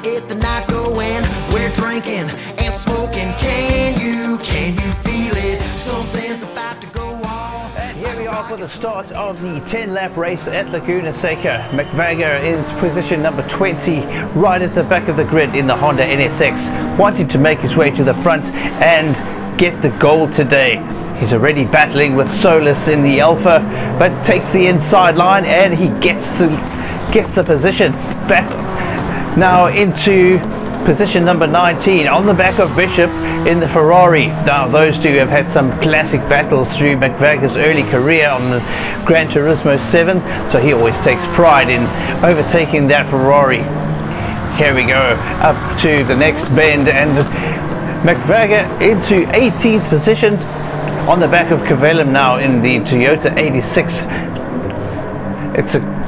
get the night going. We're drinking and smoking. Can you feel it? Something's about to go off. And here we are for the start of the 10-lap race at Laguna Seca. McVagger is position number 20, right at the back of the grid in the Honda NSX, wanting to make his way to the front and get the gold today. He's already battling with Solus in the Alpha, but takes the inside line and he gets the position back now into position number 19 on the back of Bishop in the Ferrari. Now those two have had some classic battles through McVagger's early career on the Gran Turismo 7, so he always takes pride in overtaking that Ferrari. Here we go up to the next bend, and McVagger into 18th position on the back of Cavellum now in the Toyota 86. It's a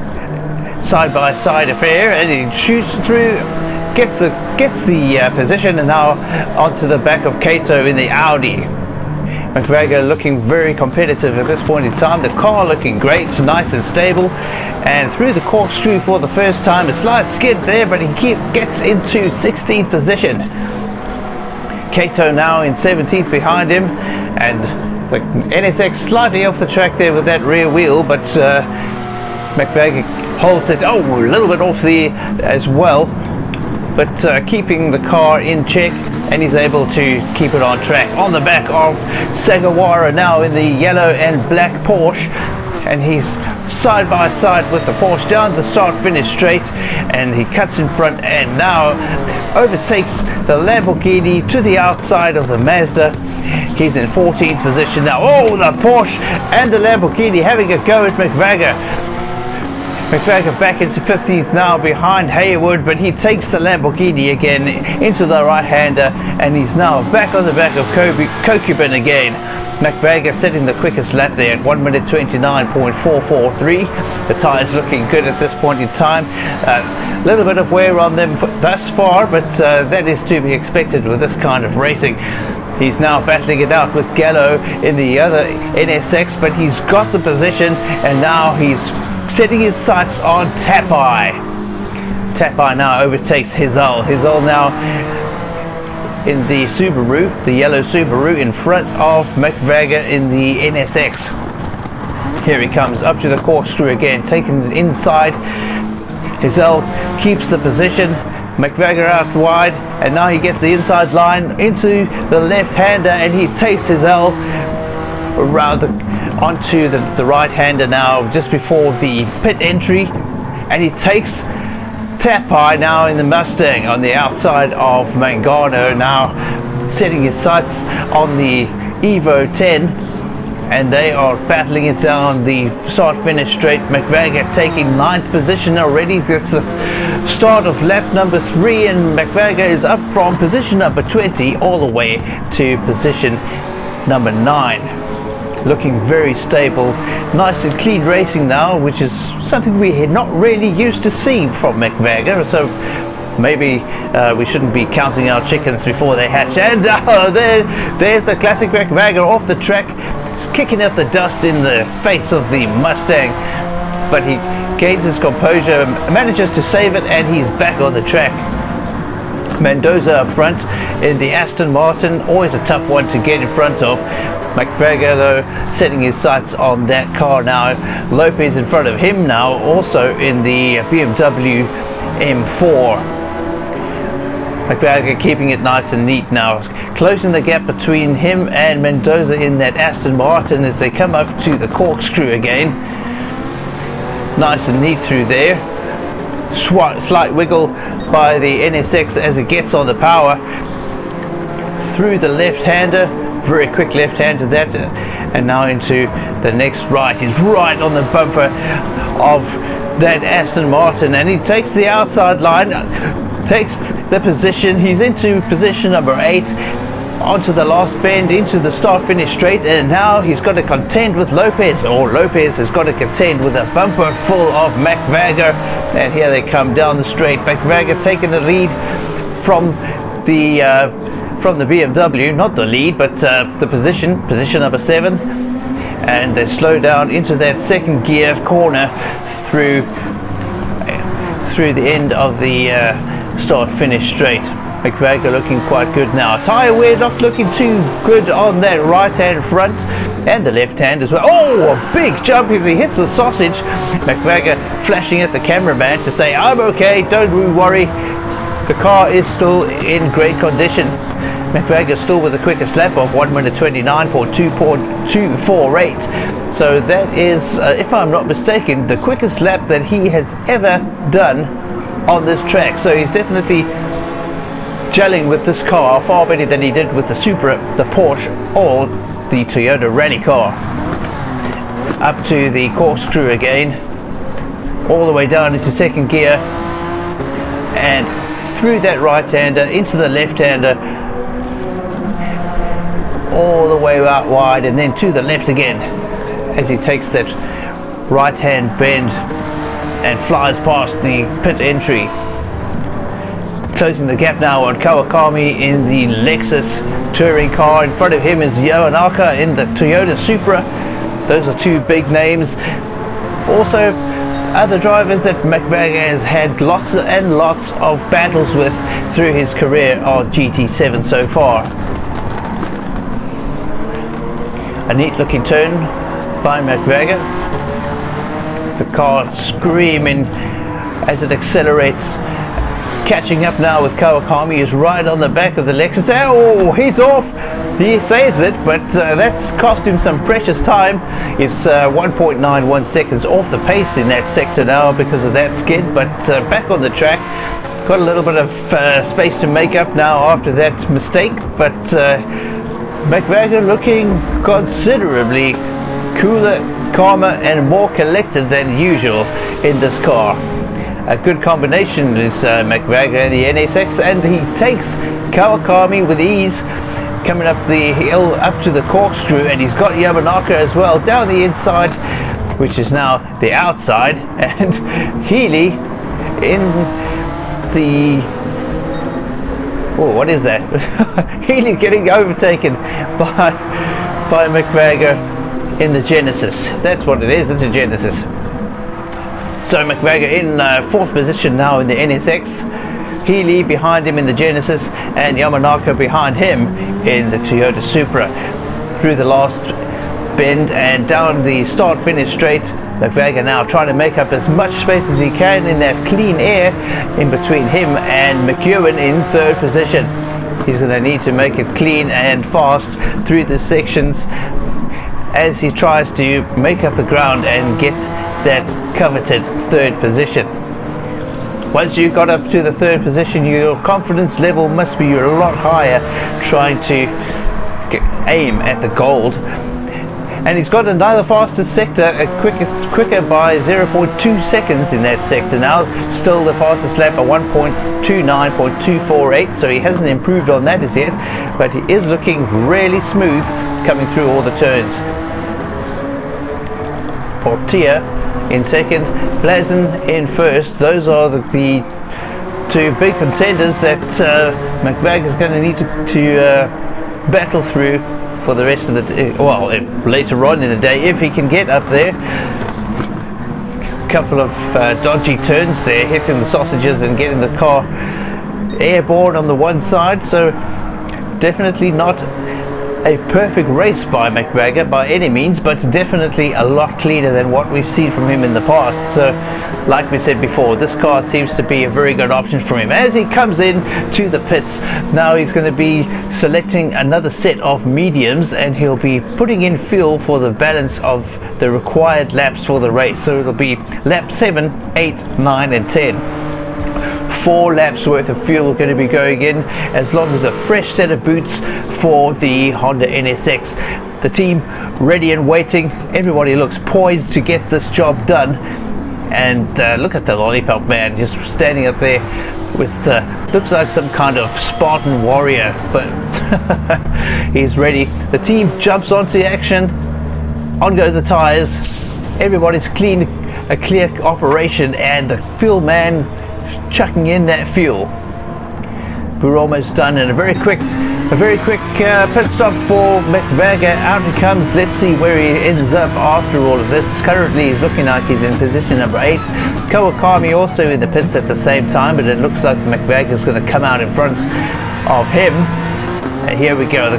side-by-side affair, and he shoots through, gets the position, and now onto the back of Kato in the Audi. McVagger looking very competitive at this point in time. The car looking great, nice and stable, and through the corkscrew for the first time. A slight skid there, but he gets into 16th position. Kato now in 17th behind him, and the NSX slightly off the track there with that rear wheel, but McVagger holds it, a little bit off the as well, but keeping the car in check, and he's able to keep it on track. On the back of Sagawara now in the yellow and black Porsche, and he's side by side with the Porsche down the start finish straight, and he cuts in front and now overtakes the Lamborghini to the outside of the Mazda. He's in 14th position now. The Porsche and the Lamborghini having a go at McVagger. McVagger back into 15th now behind Haywood, but he takes the Lamborghini again into the right-hander, and he's now back on the back of Kokubin again. McVagger setting the quickest lap there at 1 minute 29.443. The tyres looking good at this point in time. A little bit of wear on them thus far, but that is to be expected with this kind of racing. He's now battling it out with Gallo in the other NSX, but he's got the position, and now he's setting his sights on Tapai. Tapai now overtakes Hizal. Hizal now in the Subaru, the yellow Subaru, in front of McVagger in the NSX. Here he comes up to the corkscrew again, taking it inside. Hizal keeps the position. McVagger out wide, and now he gets the inside line into the left-hander, and he takes Hizal around onto the right-hander now just before the pit entry, and he takes Tapai now in the Mustang on the outside of Mangano, now setting his sights on the Evo 10, and they are battling it down the start finish straight. McVagger taking 9th position already. That's the start of lap number 3, and McVagger is up from position number 20 all the way to position number 9. Looking very stable, nice and clean racing now, which is something we're not really used to seeing from McVagger, so maybe we shouldn't be counting our chickens before they hatch. And there's the classic McVagger off the track, kicking up the dust in the face of the Mustang, but he gains his composure, manages to save it, and he's back on the track. Mendoza up front in the Aston Martin, always a tough one to get in front of. McVagger though setting his sights on that car now. Lopez in front of him now, also in the BMW M4. McVagger keeping it nice and neat now, closing the gap between him and Mendoza in that Aston Martin as they come up to the corkscrew again. Nice and neat through there. Slight wiggle by the NSX as it gets on the power through the left-hander. Very quick left-hander that, and now into the next right. He's right on the bumper of that Aston Martin, and he takes the outside line, takes the position. He's into position number 8, onto the last bend, into the start finish straight, and now he's got to contend with Lopez, or Lopez has got to contend with a bumper full of McVagger, and here they come down the straight. McVagger taking the lead from the BMW, not the lead, but the position number 7, and they slow down into that second gear corner through the end of the start finish straight. McVager looking quite good now. Tyre wear not looking too good on that right hand front and the left hand as well. Oh, a big jump if he hits the sausage. McVager flashing at the cameraman to say, I'm okay, don't worry. The car is still in great condition. McVager still with the quickest lap of 1 minute 29.248. So that is, if I'm not mistaken, the quickest lap that he has ever done on this track. So he's definitely gelling with this car far better than he did with the Supra, the Porsche, or the Toyota rally car. Up to the corkscrew again, all the way down into second gear, and through that right-hander into the left-hander, all the way out wide, and then to the left again as he takes that right-hand bend and flies past the pit entry. Closing the gap now on Kawakami in the Lexus touring car. In front of him is Yamanaka in the Toyota Supra. Those are two big names. Also other drivers that McVager has had lots and lots of battles with through his career on GT7 so far. A neat looking turn by McVager. The car screaming as it accelerates. Catching up now with Kawakami, is right on the back of the Lexus. Oh, he's off. He saves it, but that's cost him some precious time. It's 1.91 seconds off the pace in that sector now because of that skid, but back on the track. Got a little bit of space to make up now after that mistake, but McVager looking considerably cooler, calmer and more collected than usual in this car. A good combination is McVager and the NSX, and he takes Kawakami with ease, coming up the hill up to the corkscrew, and he's got Yamanaka as well down the inside, which is now the outside, and Healy in the... oh, what is that? Healy getting overtaken by McVager in the Genesis. That's what it is, it's a Genesis. So McVager in 4th position now in the NSX, Healy behind him in the Genesis, and Yamanaka behind him in the Toyota Supra. Through the last bend and down the start finish straight, McVager now trying to make up as much space as he can in that clean air in between him and McEwen in 3rd position. He's going to need to make it clean and fast through the sections as he tries to make up the ground and get that coveted 3rd position. Once you got up to the 3rd position, your confidence level must be a lot higher, trying to aim at the gold. And he's got another faster sector, quicker by 0.2 seconds in that sector now. Still the fastest lap at 1.29.248, so he hasn't improved on that as yet, but he is looking really smooth coming through all the turns. Portia in 2nd, Blazen in 1st. Those are the two big contenders that McVager is going to need to battle through for the rest of the day. Well, later on in the day, if he can get up there. A couple of dodgy turns there, hitting the sausages and getting the car airborne on the one side, so definitely not a perfect race by McVager by any means, but definitely a lot cleaner than what we've seen from him in the past. So like we said before, this car seems to be a very good option for him. As he comes in to the pits, now he's going to be selecting another set of mediums, and he'll be putting in fuel for the balance of the required laps for the race. So it'll be lap 7, 8, 9 and 10. 4 laps worth of fuel going to be going in, as long as a fresh set of boots for the Honda NSX. The team ready and waiting. Everybody looks poised to get this job done. And look at the lollipop man just standing up there with looks like some kind of Spartan warrior, but he's ready. The team jumps onto the action. On go the tires. Everybody's clean, a clear operation, and the fuel man chucking in that fuel. We're almost done, and a very quick A very quick pit stop for McVagger. Out he comes. Let's see where he ends up after all of this. Currently he's looking like he's in position number 8. Kawakami also in the pits at the same time, but it looks like McVagger's going to come out in front of him. And here we go.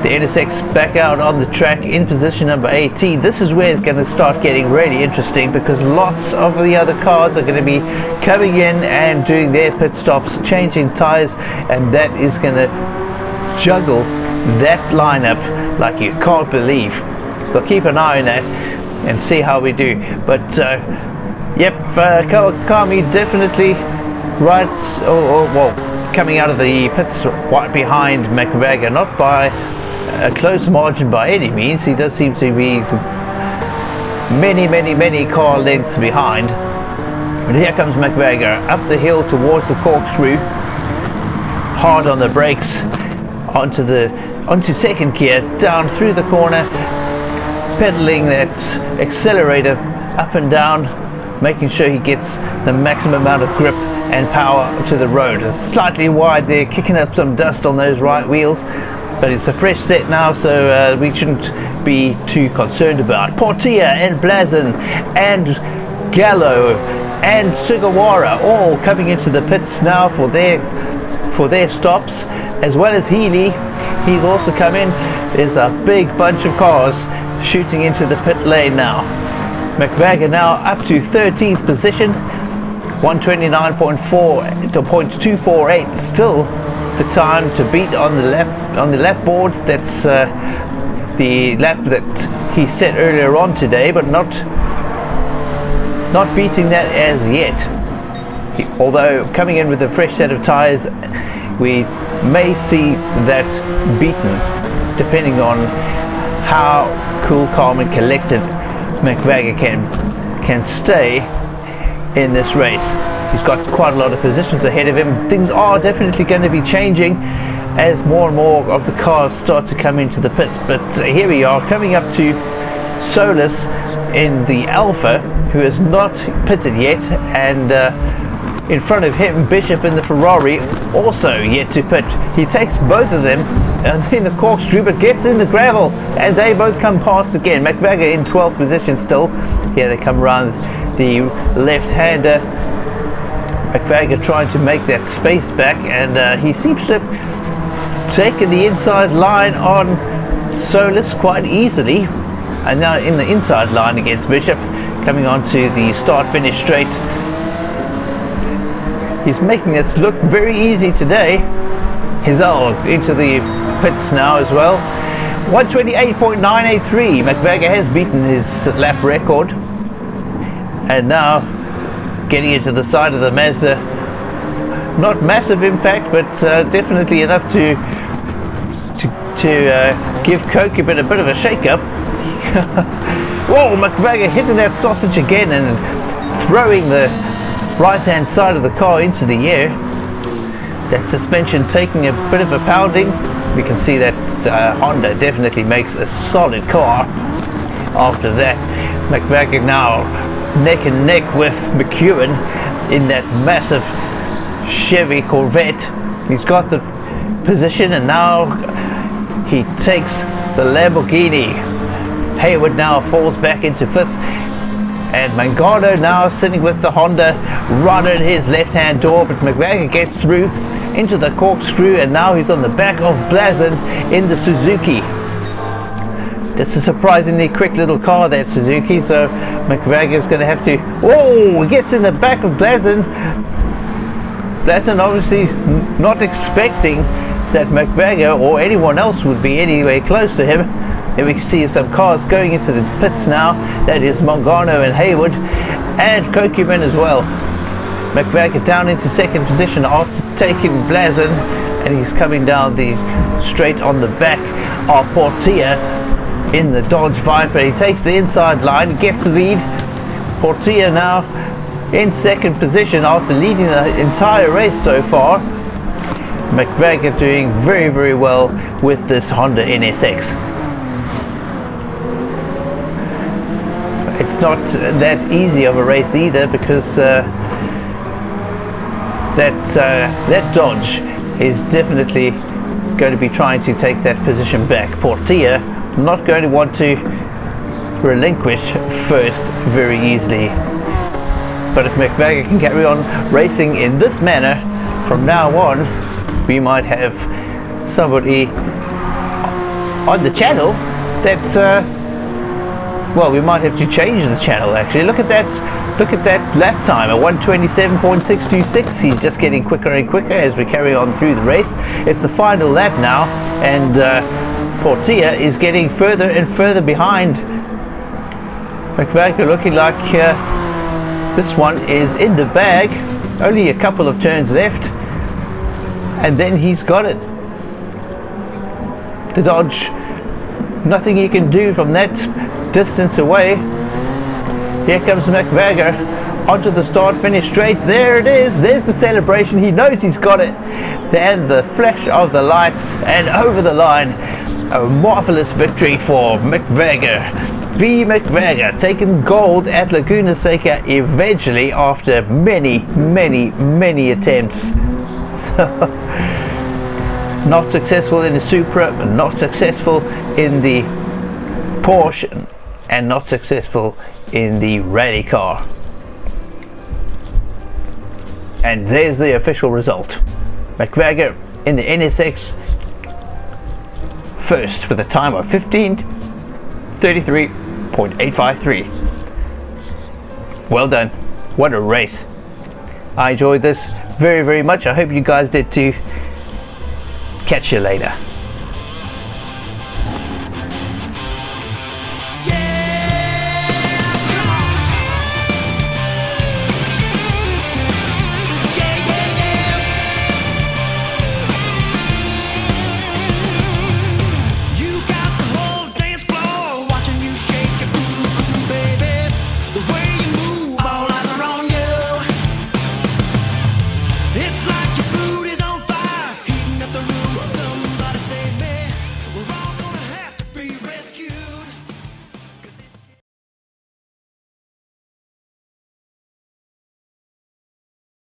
The NSX back out on the track in position number 18. This is where it's going to start getting really interesting, because lots of the other cars are going to be coming in and doing their pit stops, changing tires, and that is going to juggle that lineup like you can't believe. So keep an eye on that and see how we do. But yep, Kawakami definitely right, well, coming out of the pits right behind McVagger, not by a close margin by any means. He does seem to be many car lengths behind. But here comes McVagger up the hill towards the corkscrew, hard on the brakes, onto second gear, down through the corner, pedaling that accelerator up and down, making sure he gets the maximum amount of grip and power to the road. It's slightly wide there, kicking up some dust on those right wheels, but it's a fresh set now, so we shouldn't be too concerned about. Portilla and Blazin and Gallo and Sugawara all coming into the pits now for their stops, as well as Healy. He's also come in. There's a big bunch of cars shooting into the pit lane now. McVagger now up to 13th position, 129.4 to 0.248, still the time to beat on the lap board. That's the lap that he set earlier on today, but not beating that as yet. Although coming in with a fresh set of tires, we may see that beaten, depending on how cool, calm and collected McVagger can stay in this race. He's got quite a lot of positions ahead of him. Things are definitely going to be changing as more and more of the cars start to come into the pits. But here we are, coming up to Solus in the Alpha, who is not pitted yet, and in front of him Bishop in the Ferrari, also yet to pit. He takes both of them and in the corkscrew, but gets in the gravel, and they both come past again. McVagger in 12th position still. Here they come around the left-hander. McVagger trying to make that space back, and he seems to have taken the inside line on Solus quite easily, and now in the inside line against Bishop, coming on to the start-finish straight. He's making this look very easy today. Hizal into the pits now as well. 128.983. McVagger has beaten his lap record, and now getting into the side of the Mazda. Not massive impact, but definitely enough to give Coke a bit of a shake-up. Whoa, McVagger hitting that sausage again and throwing the right-hand side of the car into the air. That suspension taking a bit of a pounding. We can see that Honda definitely makes a solid car after that. McVagger now neck and neck with McEwen in that massive Chevy Corvette. He's got the position, and now he takes the Lamborghini. Hayward now falls back into 5th, and Mangano now sitting with the Honda right at his left-hand door, but McVagger gets through into the corkscrew, and now he's on the back of Blazin in the Suzuki. That's a surprisingly quick little car, that Suzuki, so McVagger's going to have to... Oh, he gets in the back of Blazin. Blazin obviously not expecting that McVagger or anyone else would be anywhere close to him. Here we can see some cars going into the pits now. That is Mangano and Hayward, and Kokuman as well. McVagger down into 2nd position after taking Blazin, and he's coming down the straight on the back of Portilla in the Dodge Viper. He takes the inside line, gets the lead. Portilla now in 2nd position after leading the entire race so far. McVagger doing very well with this Honda NSX. It's not that easy of a race either, because that Dodge is definitely going to be trying to take that position back. Portilla not going to want to relinquish first very easily. But if McVagor can carry on racing in this manner from now on, we might have somebody on the channel that well, we might have to change the channel actually. Look at that lap time at 1:27.626. He's just getting quicker and quicker as we carry on through the race. It's the final lap now, and Portilla is getting further and further behind. McVagor looking like this one is in the bag. Only a couple of turns left, and then he's got it. The Dodge, nothing he can do from that distance away. Here comes McVagor onto the start-finish straight. There it is. There's the celebration. He knows he's got it. Then the flash of the lights and over the line. A marvelous victory for McVagor. V. McVagor taking gold at Laguna Seca eventually after many attempts. So, not successful in the Supra, not successful in the Porsche, and not successful in the rally car. And there's the official result. McVagor in the NSX first with a time of 15:33.853. Well done. What a race. I enjoyed this very much. I hope you guys did too. Catch you later.